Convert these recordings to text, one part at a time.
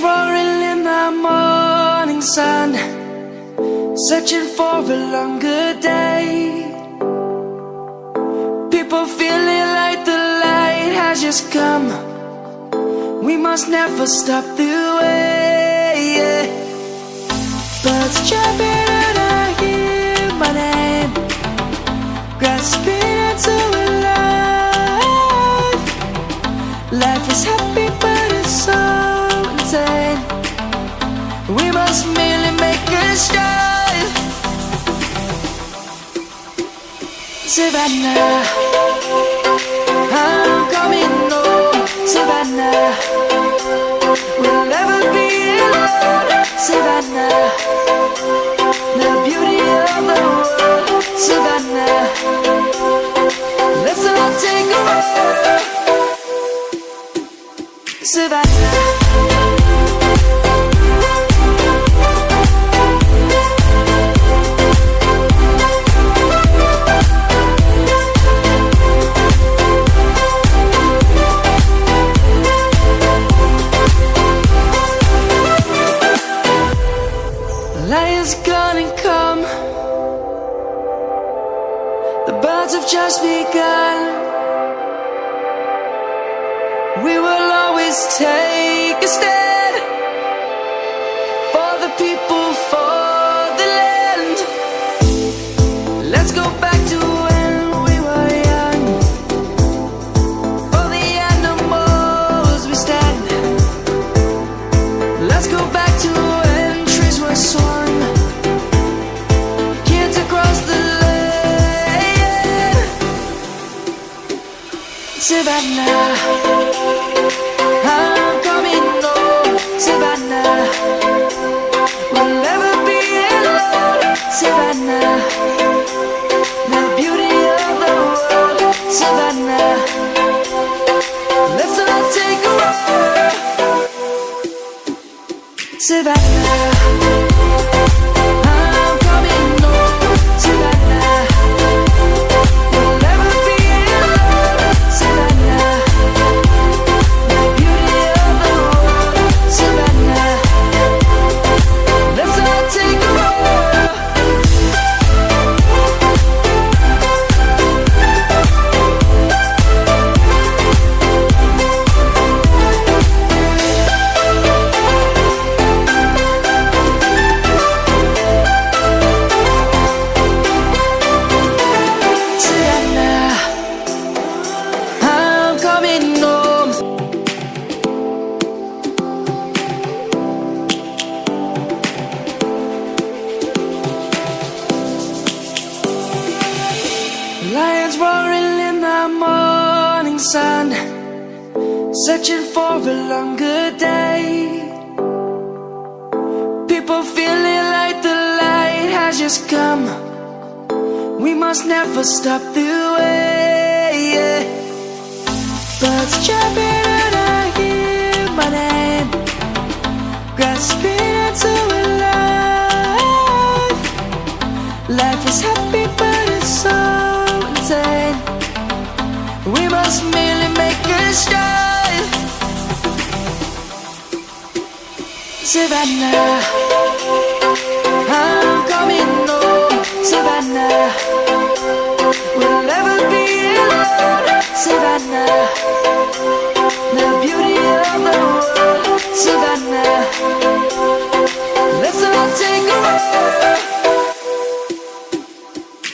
roaring in the morning sun, searching for a longer day. People feeling like the light has just come. We must never stop the way. Birds jumping and I hear my name, grasping into a life. Life is happy but it's so insane. We must merely make a strive. Savannah, I'm coming home. Savannah, we'll never be alone. Savannah, the beauty of the world. Savannah, let's all take a walk. Savannah. Lion's gonna come. The birds have just begun. We will always take a stand for the people, for the land. Let's go back to when we were young. For the animals we stand. Let's go back to when trees were swung. Kids across the land. Savannah, I'm coming home. Savannah, we'll never be alone. Savannah, the beauty of the world. Savannah, let's all take a walk. Savannah, I'm coming home. Savannah, we'll never be alone. Savannah, the beauty of the world. Savannah, let's all take a walk. Savannah, I'm coming home. Lions roaring in the morning sun, searching for a longer day. People feeling like the light has just come. We must never stop the way. Birds jumping and I hear my name, grasping into a life. Life is happy but it's so insane. We must merely make a strive. Savannah, I'm coming home. Savannah, we'll never be alone. Savannah, the beauty of the world. Savannah, let's all take a walk.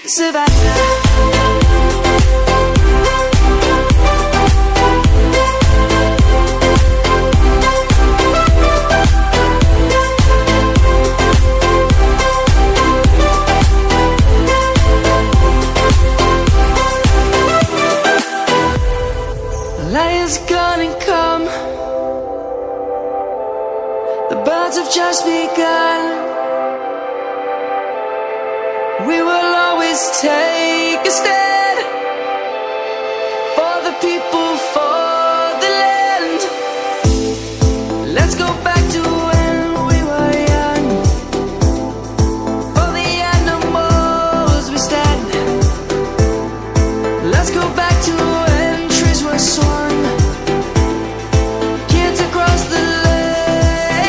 Savannah. Lion's gonna come. The birds have just begun. We will always take a stand for the people, for the land. Let's go back to when we were young. For the animals we stand. Let's go back to when trees were swung. Kids across the land.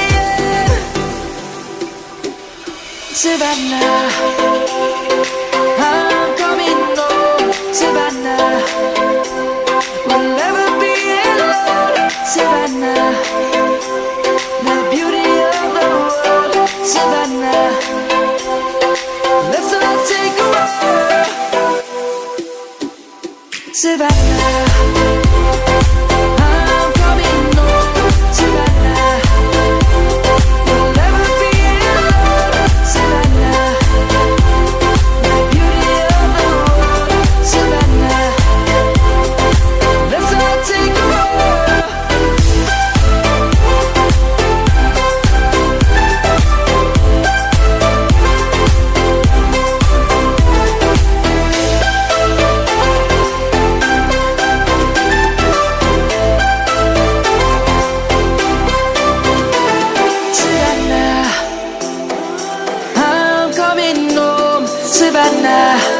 Savannah.